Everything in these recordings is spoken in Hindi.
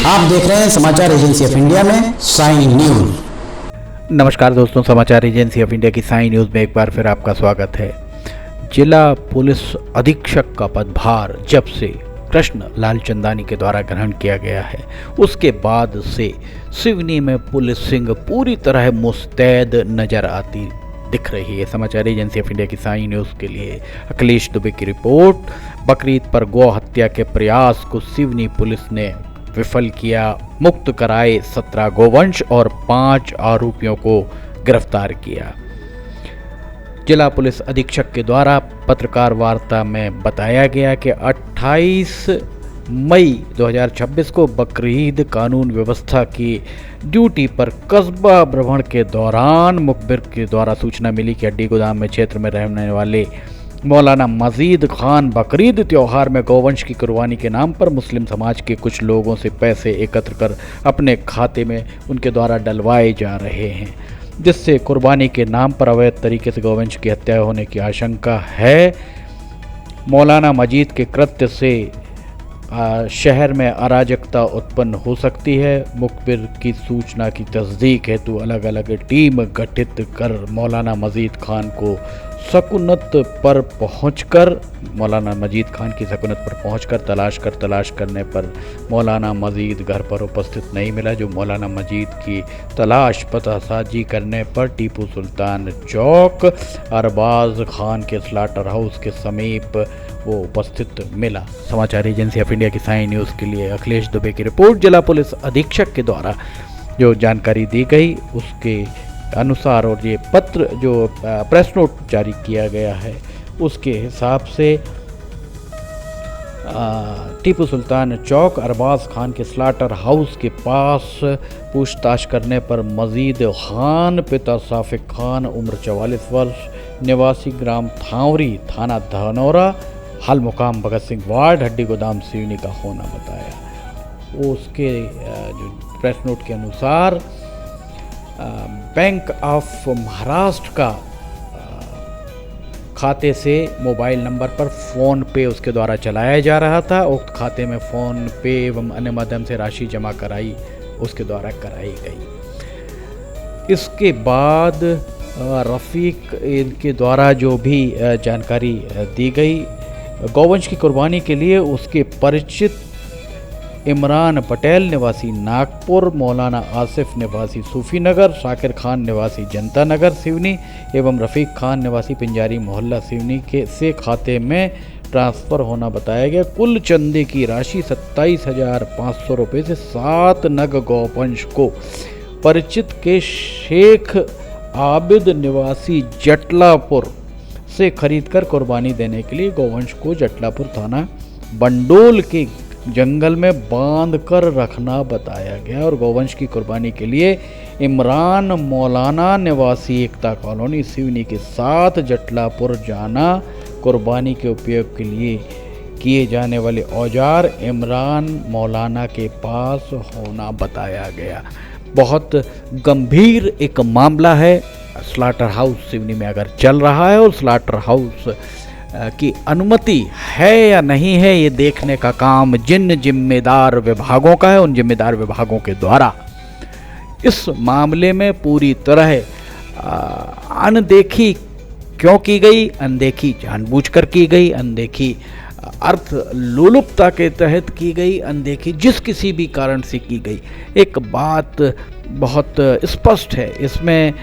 आप देख रहे हैं समाचार एजेंसी ऑफ इंडिया में साई न्यूज। नमस्कार दोस्तों, समाचार एजेंसी ऑफ इंडिया की साई न्यूज़ में एक बार फिर आपका स्वागत है। जिला पुलिस अधीक्षक का पदभार जब से कृष्ण लाल चंदानी के द्वारा ग्रहण किया गया है, उसके बाद से सिवनी में पुलिसिंग पूरी तरह मुस्तैद नजर आती दिख रही है। समाचार एजेंसी ऑफ इंडिया की साई न्यूज़ के लिए अखिलेश दुबे की रिपोर्ट। बकरीद पर गौ हत्या के प्रयास को सिवनी पुलिस ने विफल किया, मुक्त कराए 17 गोवंश और 5 आरोपियों को गिरफ्तार किया। जिला पुलिस अधीक्षक के द्वारा पत्रकार वार्ता में बताया गया कि 28 मई 2026 को बकरीद कानून व्यवस्था की ड्यूटी पर कस्बा भ्रमण के दौरान मुखबिर के द्वारा सूचना मिली कि हड्डी गोदाम में क्षेत्र में रहने वाले मौलाना मजीद खान बकरीद त्यौहार में गौवंश की कुर्बानी के नाम पर मुस्लिम समाज के कुछ लोगों से पैसे एकत्र कर अपने खाते में उनके द्वारा डलवाए जा रहे हैं, जिससे कुर्बानी के नाम पर अवैध तरीके से गौवंश की हत्या होने की आशंका है। मौलाना मजीद के कृत्य से शहर में अराजकता उत्पन्न हो सकती है। मुखबिर की सूचना की तस्दीक हेतु अलग अलग टीम गठित कर मौलाना मजीद खान को सकूनत पर पहुंचकर मौलाना मजीद खान की सकूनत पर पहुंचकर तलाश करने पर मौलाना मजीद घर पर उपस्थित नहीं मिला। जो मौलाना मजीद की तलाश पतासाजी करने पर टीपू सुल्तान चौक अरबाज खान के स्लाटर हाउस के समीप वो उपस्थित मिला। समाचार एजेंसी ऑफ इंडिया की साई न्यूज़ के लिए अखिलेश दुबे की रिपोर्ट। जिला पुलिस अधीक्षक के द्वारा जो जानकारी दी गई उसके अनुसार और ये पत्र जो प्रेस नोट जारी किया गया है उसके हिसाब से टीपू सुल्तान चौक अरबाज खान के स्लाटर हाउस के पास पूछताछ करने पर मजीद खान पिता साफिक खान उम्र 44 वर्ष निवासी ग्राम थावरी थाना धनौरा हाल मुकाम भगत सिंह वार्ड हड्डी गोदाम सिवनी का होना बताया। उसके जो प्रेस नोट के अनुसार बैंक ऑफ महाराष्ट्र का खाते से मोबाइल नंबर पर फ़ोन पे उसके द्वारा चलाया जा रहा था। उक्त खाते में फ़ोन पे एवं अन्य माध्यम से राशि जमा कराई उसके द्वारा कराई गई। इसके बाद रफ़ीक इनके द्वारा जो भी जानकारी दी गई, गौवंश की कुर्बानी के लिए उसके परिचित इमरान पटेल निवासी नागपुर, मौलाना आसिफ निवासी सूफी नगर, शाकिर खान निवासी जनता नगर सिवनी एवं रफ़ीक खान निवासी पिंजारी मोहल्ला सिवनी के से खाते में ट्रांसफ़र होना बताया गया। कुल चंदे की राशि 27,500 रुपये से 7 नग गौवंश को परिचित के शेख आबिद निवासी जटलापुर से खरीदकर कुर्बानी देने के लिए गौवंश को जटलापुर थाना बंडोल के जंगल में बांध कर रखना बताया गया और गौवंश की कुर्बानी के लिए इमरान मौलाना निवासी एकता कॉलोनी सिवनी के साथ जटलापुर जाना। कुर्बानी के उपयोग के लिए किए जाने वाले औजार इमरान मौलाना के पास होना बताया गया। बहुत गंभीर एक मामला है। स्लाटर हाउस सिवनी में अगर चल रहा है और स्लाटर हाउस की अनुमति है या नहीं है, ये देखने का काम जिन जिम्मेदार विभागों का है, उन जिम्मेदार विभागों के द्वारा इस मामले में पूरी तरह अनदेखी क्यों की गई, अनदेखी जानबूझकर की गई, अनदेखी अर्थ लोलुपता के तहत की गई, अनदेखी जिस किसी भी कारण से की गई। एक बात बहुत स्पष्ट है इसमें,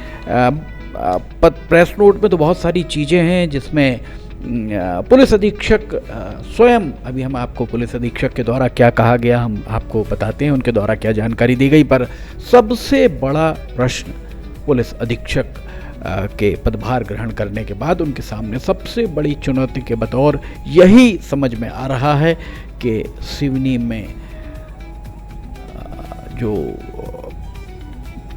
प्रेस नोट में तो बहुत सारी चीज़ें हैं जिसमें पुलिस अधीक्षक स्वयं, अभी हम आपको पुलिस अधीक्षक के द्वारा क्या कहा गया हम आपको बताते हैं, उनके द्वारा क्या जानकारी दी गई। पर सबसे बड़ा प्रश्न पुलिस अधीक्षक के पदभार ग्रहण करने के बाद उनके सामने सबसे बड़ी चुनौती के बतौर यही समझ में आ रहा है कि सिवनी में जो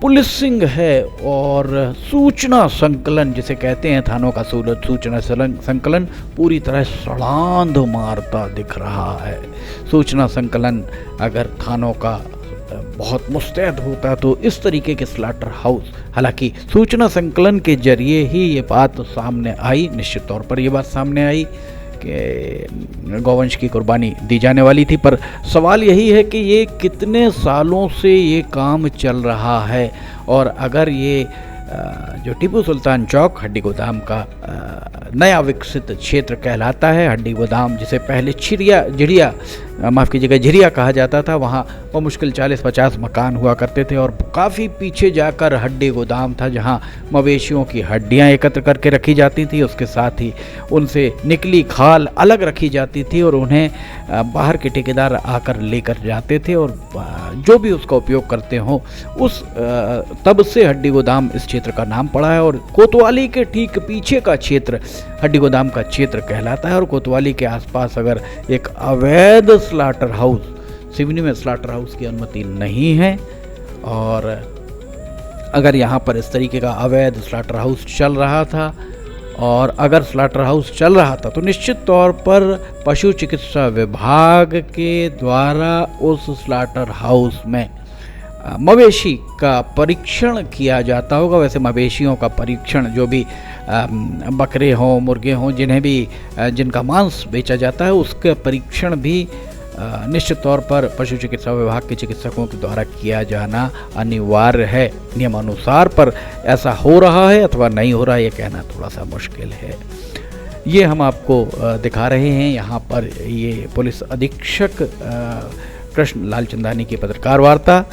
पुलिसिंग है और सूचना संकलन जिसे कहते हैं, थानों का सूचना संकलन पूरी तरह सड़ांध मारता दिख रहा है। सूचना संकलन अगर थानों का बहुत मुस्तैद होता तो इस तरीके के स्लाटर हाउस, हालांकि सूचना संकलन के जरिए ही ये बात सामने आई, निश्चित तौर पर ये बात सामने आई के गौवंश की कुर्बानी दी जाने वाली थी। पर सवाल यही है कि ये कितने सालों से ये काम चल रहा है, और अगर ये जो टीपू सुल्तान चौक हड्डी गोदाम का नया विकसित क्षेत्र कहलाता है, हड्डी गोदाम जिसे पहले झिरिया कहा जाता था, वहाँ वो मुश्किल 40-50 मकान हुआ करते थे, और काफ़ी पीछे जाकर हड्डी गोदाम था जहाँ मवेशियों की हड्डियाँ एकत्र करके रखी जाती थी। उसके साथ ही उनसे निकली खाल अलग रखी जाती थी और उन्हें बाहर के ठेकेदार आकर लेकर जाते थे, और जो भी उसका उपयोग करते हों उस तब से हड्डी गोदाम इस क्षेत्र का नाम पड़ा है। और कोतवाली के ठीक पीछे का क्षेत्र हड्डी गोदाम का क्षेत्र कहलाता है। और कोतवाली के आसपास अगर एक अवैध स्लाटर हाउस, सिवनी में स्लाटर हाउस की अनुमति नहीं है, और अगर यहाँ पर इस तरीके का अवैध स्लाटर हाउस चल रहा था, और अगर स्लाटर हाउस चल रहा था तो निश्चित तौर पर पशु चिकित्सा विभाग के द्वारा उस स्लाटर हाउस में मवेशी का परीक्षण किया जाता होगा। वैसे मवेशियों का परीक्षण, जो भी बकरे हों, मुर्गे हों, जिनका मांस बेचा जाता है, उसका परीक्षण भी निश्चित तौर पर पशु चिकित्सा विभाग के चिकित्सकों के द्वारा किया जाना अनिवार्य है नियमानुसार। पर ऐसा हो रहा है अथवा नहीं हो रहा है, ये कहना थोड़ा सा मुश्किल है। ये हम आपको दिखा रहे हैं यहाँ पर ये पुलिस अधीक्षक कृष्ण लालचंदानी की पत्रकार वार्ता।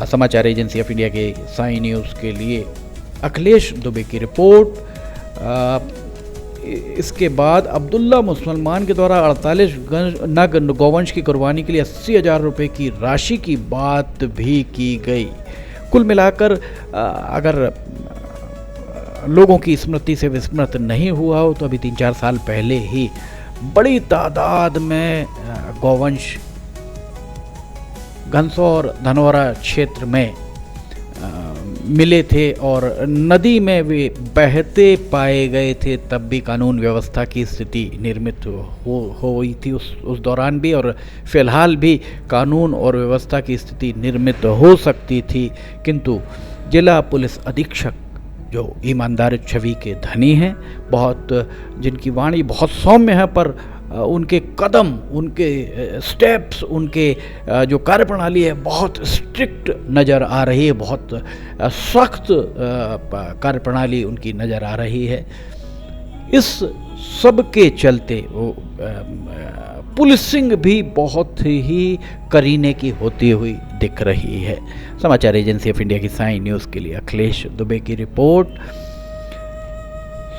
समाचार एजेंसी ऑफ इंडिया के साई न्यूज़ के लिए अखिलेश दुबे की रिपोर्ट। इसके बाद अब्दुल्ला मुसलमान के द्वारा 48 नग गौवंश की कुर्बानी के लिए 80,000 रुपये की राशि की बात भी की गई। कुल मिलाकर अगर लोगों की स्मृति से विस्मृत नहीं हुआ हो तो अभी 3-4 साल पहले ही बड़ी तादाद में गौवंश घनसौर धनौरा क्षेत्र में मिले थे और नदी में वे बहते पाए गए थे। तब भी कानून व्यवस्था की स्थिति निर्मित हुई थी उस दौरान भी, और फिलहाल भी कानून और व्यवस्था की स्थिति निर्मित हो सकती थी। किंतु जिला पुलिस अधीक्षक जो ईमानदार छवि के धनी हैं, जिनकी वाणी बहुत सौम्य है, पर उनके कदम, उनके स्टेप्स, उनके जो कार्यप्रणाली है बहुत स्ट्रिक्ट नज़र आ रही है, बहुत सख्त कार्यप्रणाली उनकी नज़र आ रही है। इस सब के चलते पुलिसिंग भी बहुत ही करीने की होती हुई दिख रही है। समाचार एजेंसी ऑफ इंडिया की साई न्यूज़ के लिए अखिलेश दुबे की रिपोर्ट।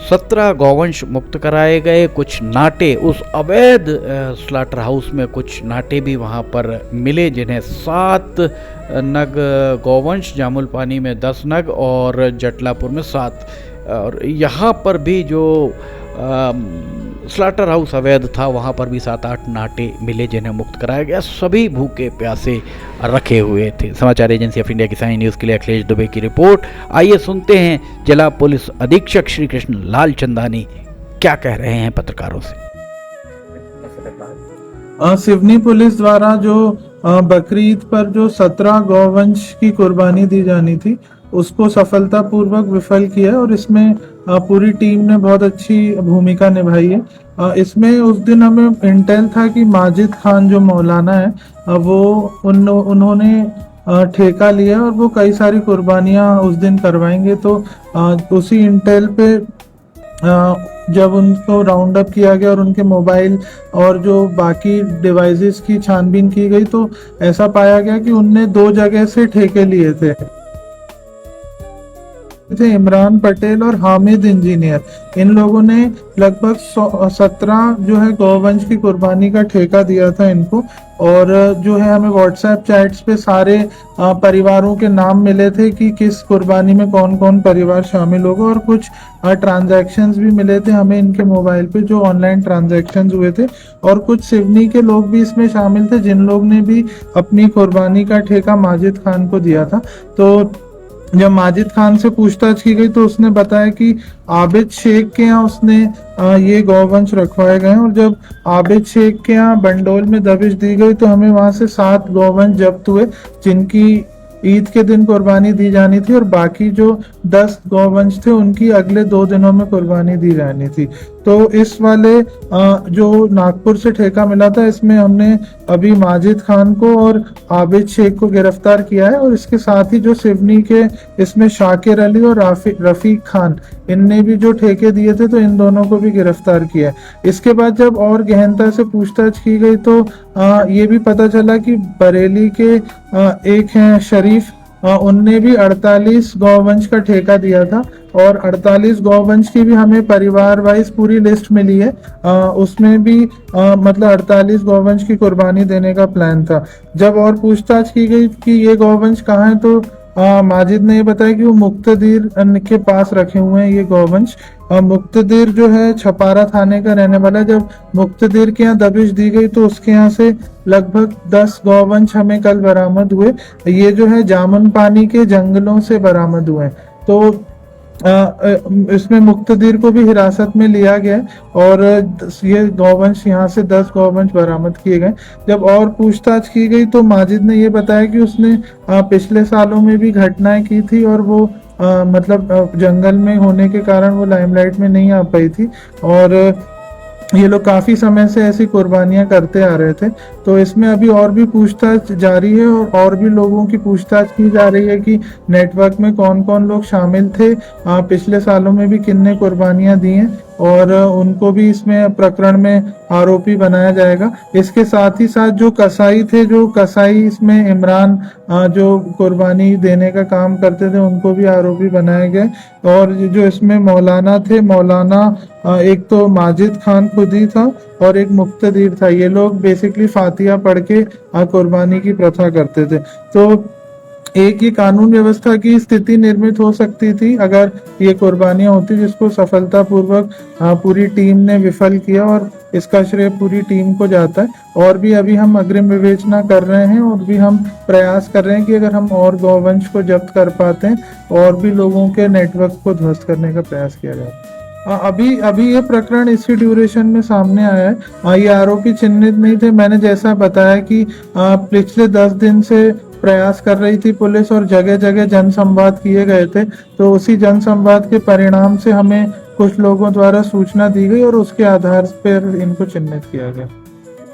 17 गौवंश मुक्त कराए गए। कुछ नाटे, उस अवैध स्लाटर हाउस में कुछ नाटे भी वहाँ पर मिले, जिन्हें 7 नग गौवंश, जामुल पानी में 10 नग और जटलापुर में 7। और यहाँ पर भी जो स्लाटर हाउस अवैध था वहाँ पर भी 7-8 नाटे मिले, जिन्हें मुक्त कराया गया। सभी भूखे प्यासे रखे हुए थे। समाचार एजेंसी ऑफ इंडिया की साई न्यूज़ के लिए अखिलेश दुबे की रिपोर्ट। आइए सुनते हैं जिला पुलिस अधीक्षक श्री कृष्ण लालचंदानी क्या कह रहे हैं पत्रकारों से। सिवनी पुलिस द्वारा जो बकरी ईद पर जो 17 गौवंश की कुर्बानी दी जानी थी उसको सफलतापूर्वक विफल किया है, और इसमें पूरी टीम ने बहुत अच्छी भूमिका निभाई है। इसमें उस दिन हमें इंटेल था कि माजिद खान जो मौलाना है वो उन्होंने ठेका लिया और वो कई सारी कुर्बानियां उस दिन करवाएंगे। तो उसी इंटेल पे जब उनको राउंड अप किया गया और उनके मोबाइल और जो बाकी डिवाइसेस की छानबीन की गई तो ऐसा पाया गया कि उनने 2 जगह से ठेके लिए थे इमरान पटेल और हामिद इंजीनियर। इन लोगों ने लगभग 17 जो है गौवंश की कुर्बानी का ठेका दिया था इनको, और जो है हमें व्हाट्सएप चैट्स पे सारे परिवारों के नाम मिले थे कि किस कुर्बानी में कौन कौन परिवार शामिल होगा, और कुछ ट्रांजैक्शंस भी मिले थे हमें इनके मोबाइल पे जो ऑनलाइन ट्रांजैक्शंस हुए थे, और कुछ सिवनी के लोग भी इसमें शामिल थे जिन लोग ने भी अपनी कुर्बानी का ठेका माजिद खान को दिया था। तो जब माजिद खान से पूछताछ की गई तो उसने बताया कि आबिद शेख के यहाँ उसने ये गौवंश रखवाए गए, और जब आबिद शेख के यहाँ बंडोल में दबिश दी गई तो हमें वहां से 7 गौवंश जब्त हुए जिनकी ईद के दिन कुर्बानी दी जानी थी, और बाकी जो 10 गौवंश थे उनकी अगले 2 दिनों में कुर्बानी दी जानी थी। तो इस वाले जो नागपुर से ठेका मिला था, इसमें हमने अभी माजिद खान को और आबिद शेख को गिरफ्तार किया है, और इसके साथ ही जो सिवनी के इसमें शाकिर अली और रफीक खान, इनने भी जो ठेके दिए थे, तो इन दोनों को भी गिरफ्तार किया है। इसके बाद जब और गहनता से पूछताछ की गई तो ये भी पता चला कि बरेली के एक हैं शरीफ, उनने भी 48 गौवंश का ठेका दिया था, और 48 गौवंश की भी हमें परिवार वाइज पूरी लिस्ट मिली है। उसमें भी मतलब 48 गौवंश की कुर्बानी देने का प्लान था। जब और पूछताछ की गई कि ये गौवंश कहाँ है, तो माजिद ने ये बताया कि वो मुक्तदीर के पास रखे हुए हैं ये गौवंश। मुक्तदीर जो है छपारा थाने का रहने वाला है। जब मुक्तदीर के यहाँ दबिश दी गई तो उसके यहाँ से लगभग 10 गौवंश हमें कल बरामद हुए। ये जो है जामुन पानी के जंगलों से बरामद हुए। तो इसमें मुक्तदीर को भी हिरासत में लिया गया और ये गौवंश यहाँ से 10 गौवंश बरामद किए गए। जब और पूछताछ की गई तो माजिद ने ये बताया कि उसने पिछले सालों में भी घटनाएं की थी, और वो मतलब जंगल में होने के कारण वो लाइमलाइट में नहीं आ पाई थी, और ये लोग काफी समय से ऐसी कुर्बानियां करते आ रहे थे। तो इसमें अभी और भी पूछताछ जारी है, और भी लोगों की पूछताछ की जा रही है कि नेटवर्क में कौन कौन लोग शामिल थे, पिछले सालों में भी किन्ने कुर्बानियां दी हैं, और उनको भी इसमें प्रकरण में आरोपी बनाया जाएगा। इसके साथ ही साथ जो कसाई थे, जो कसाई इसमें इमरान जो कुर्बानी देने का काम करते थे, उनको भी आरोपी बनाए गए। और जो इसमें मौलाना थे, मौलाना एक तो माजिद खान खुद ही था और एक मुक्तदीर था। ये लोग बेसिकली फातिया पढ़ के कुर्बानी की प्रथा करते थे। तो एक ही कानून व्यवस्था की स्थिति निर्मित हो सकती थी अगर ये कुर्बानियां होती, जिसको सफलतापूर्वक पूरी टीम ने विफल किया, और इसका श्रेय पूरी टीम को जाता है। और भी अभी हम अग्रिम विवेचना कर रहे हैं, और भी हम प्रयास कर रहे हैं कि अगर हम और गौवंश को जब्त कर पाते हैं और भी लोगों के नेटवर्क को ध्वस्त करने का प्रयास किया जाए। अभी ये प्रकरण इसी ड्यूरेशन में सामने आया है। ये आरोपी चिन्हित नहीं थे। मैंने जैसा बताया कि पिछले 10 दिन से प्रयास कर रही थी पुलिस, और जगह जगह जन संवाद किए गए थे। तो उसी जन संवाद के परिणाम से हमें कुछ लोगों द्वारा सूचना दी गई, और उसके आधार पर इनको चिन्हित किया गया।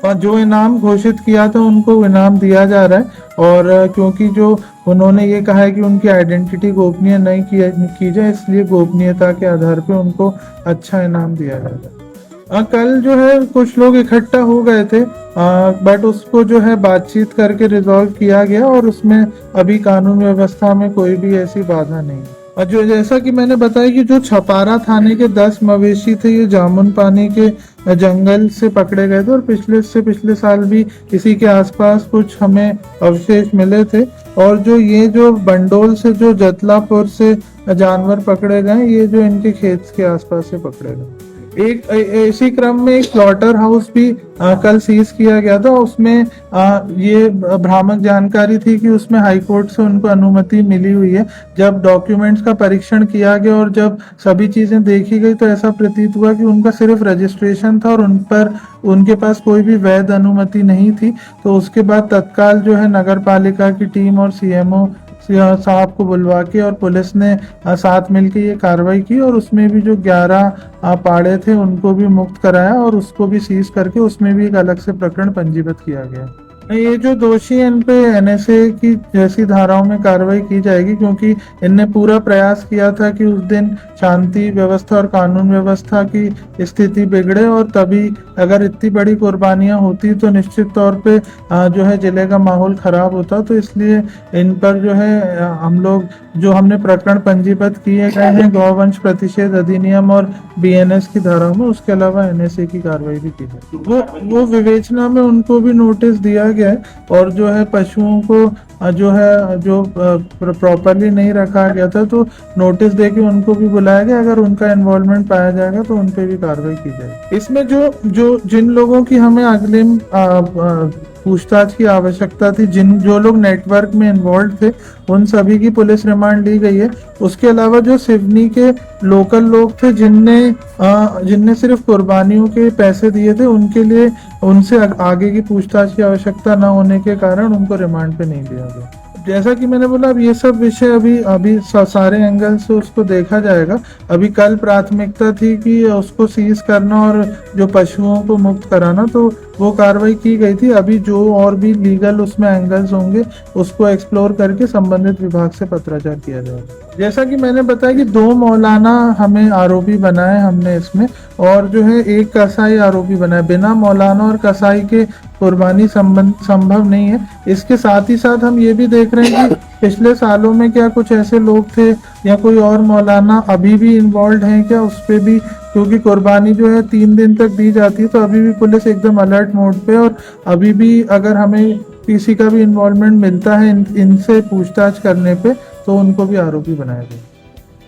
और जो इनाम घोषित किया था उनको इनाम दिया जा रहा है, और क्योंकि जो उन्होंने ये कहा है कि उनकी आइडेंटिटी गोपनीय नहीं की जाए, इसलिए गोपनीयता के आधार पे उनको अच्छा इनाम दिया जाएगा। कल जो है कुछ लोग इकट्ठा हो गए थे, बट उसको जो है बातचीत करके रिजॉल्व किया गया, और उसमें अभी कानून व्यवस्था में कोई भी ऐसी बाधा नहीं है। और जो जैसा कि मैंने बताया कि जो छपारा थाने के 10 मवेशी थे, ये जामुन पानी के जंगल से पकड़े गए थे, और पिछले साल भी इसी के आसपास कुछ हमें अवशेष मिले थे। और जो बंडोल से जो जतलापुर से जानवर पकड़े गए, ये जो इनके खेत के आसपास से पकड़े गए। एक इसी क्रम में एक स्लॉटर हाउस भी कल सीज किया गया था। उसमें ये भ्रामक जानकारी थी कि उसमें हाईकोर्ट से उनको अनुमति मिली हुई है। जब डॉक्यूमेंट्स का परीक्षण किया गया और जब सभी चीजें देखी गई, तो ऐसा प्रतीत हुआ कि उनका सिर्फ रजिस्ट्रेशन था, और उनके पास कोई भी वैध अनुमति नहीं थी। तो उसके बाद तत्काल जो है नगर पालिका की टीम और सीएमओ साहब को बुलवा के और पुलिस ने साथ मिलकर ये कार्रवाई की, और उसमें भी जो 11 पाड़े थे उनको भी मुक्त कराया, और उसको भी सीज करके उसमें भी एक अलग से प्रकरण पंजीबद्ध किया गया। ये जो दोषी हैं, इन पे एनएसए की जैसी धाराओं में कार्रवाई की जाएगी, क्योंकि इनने पूरा प्रयास किया था कि उस दिन शांति व्यवस्था और कानून व्यवस्था की स्थिति बिगड़े, और तभी अगर इतनी बड़ी कुर्बानियां होती तो निश्चित तौर पे जो है जिले का माहौल खराब होता। तो इसलिए इन पर जो है हम लोग जो हमने प्रकरण पंजीबद्ध किए गए हैं गौवंश प्रतिषेध अधिनियम और बीएनएस की धाराओं में, उसके अलावा एनएसए की कार्रवाई भी की जाए। वो विवेचना में उनको भी नोटिस दिया गया है, और जो है पशुओं को जो प्रॉपरली नहीं रखा गया था, तो नोटिस देके उनको भी बुलाया गया। अगर उनका इन्वॉल्वमेंट पाया जाएगा तो उन पे भी कार्रवाई की जाएगी। इसमें जो जिन लोगों की हमें अग्रिम पूछताछ की आवश्यकता थी, जो लोग नेटवर्क में इन्वॉल्व थे, उन सभी की पुलिस रिमांड ली गई है। उसके अलावा जो सिवनी के लोकल लोग थे जिनने सिर्फ कुर्बानियों के पैसे दिए थे, उनके लिए उनसे आगे की पूछताछ की आवश्यकता न होने के कारण उनको रिमांड पे नहीं लिया गया। जैसा कि मैंने बोला, अब ये सब विषय अभी सारे एंगल से उसको देखा जाएगा। अभी कल प्राथमिकता थी कि उसको सीज करना और जो पशुओं को मुक्त कराना, तो वो कार्रवाई की गई थी। अभी जो और भी लीगल उसमें एंगल्स होंगे उसको एक्सप्लोर करके संबंधित विभाग से पत्राचार किया जाएगा। जैसा कि मैंने बताया कि 2 मौलाना हमें आरोपी बनाए हमने इसमें, और जो है एक कसाई आरोपी बनाया। बिना मौलाना और कसाई के कुर्बानी संभव नहीं है। इसके साथ ही साथ हम ये भी देख रहे हैं कि पिछले सालों में क्या कुछ ऐसे लोग थे या कोई और मौलाना अभी भी इन्वॉल्व हैं क्या उस पे भी, क्योंकि कुर्बानी जो है 3 दिन तक दी जाती है, तो अभी भी पुलिस एकदम अलर्ट मोड पे, और अभी भी अगर हमें किसी का भी इन्वॉल्वमेंट मिलता है इनसे पूछताछ करने पे, तो उनको भी आरोपी बनाया जाए।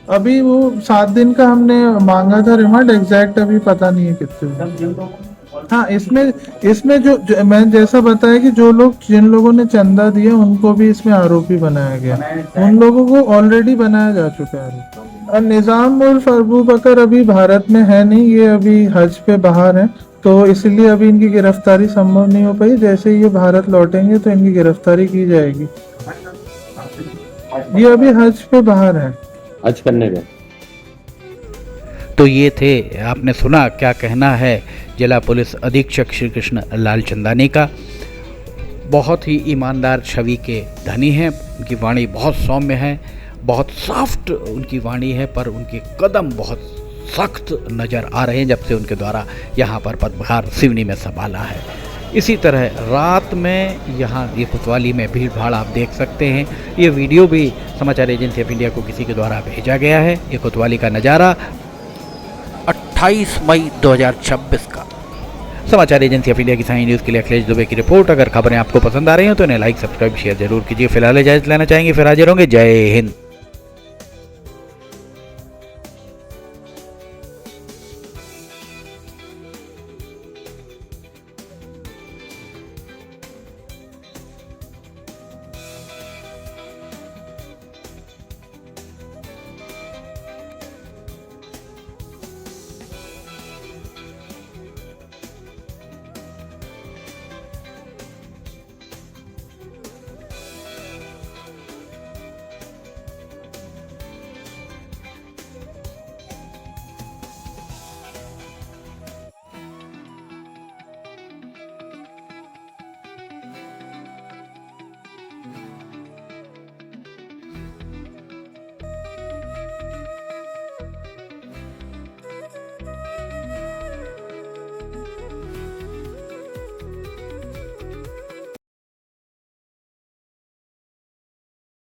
अभी वो 7 दिन का हमने मांगा था रिमांड, एग्जैक्ट अभी पता नहीं है कितने। हाँ, इसमें जो मैं जैसा बताया कि जिन लोगों ने चंदा दिया उनको भी इसमें आरोपी बनाया गया। उन लोगों को ऑलरेडी बनाया जा चुका है। और निजाम उर्फ अबू बकर अभी भारत में है नहीं, ये अभी हज पे बाहर है, तो इसलिए अभी इनकी गिरफ्तारी संभव नहीं हो पाई। जैसे ही ये भारत लौटेंगे तो इनकी गिरफ्तारी की जाएगी। ये अभी हज पे बाहर है, हज करने गए। तो ये थे, आपने सुना क्या कहना है जिला पुलिस अधीक्षक श्री कृष्ण लालचंदानी का। बहुत ही ईमानदार छवि के धनी हैं, उनकी वाणी बहुत सौम्य है, बहुत सॉफ्ट उनकी वाणी है, पर उनके कदम बहुत सख्त नज़र आ रहे हैं जब से उनके द्वारा यहाँ पर पदभार सिवनी में संभाला है। इसी तरह रात में यहाँ ये कोतवाली में भीड़ भाड़ आप देख सकते हैं। ये वीडियो भी समाचार एजेंसी ऑफ इंडिया को किसी के द्वारा भेजा गया है। ये कोतवाली का नज़ारा 28 मई 2026 का। समाचार एजेंसी ऑफ इंडिया की साइन न्यूज़ के लिए अखिलेश दुबे की रिपोर्ट। अगर खबरें आपको पसंद आ रही हो तो इन्हें लाइक, सब्सक्राइब, शेयर जरूर कीजिए। फिलहाल इजाजत लेना चाहेंगे, फिर हाजिर होंगे। जय हिंद।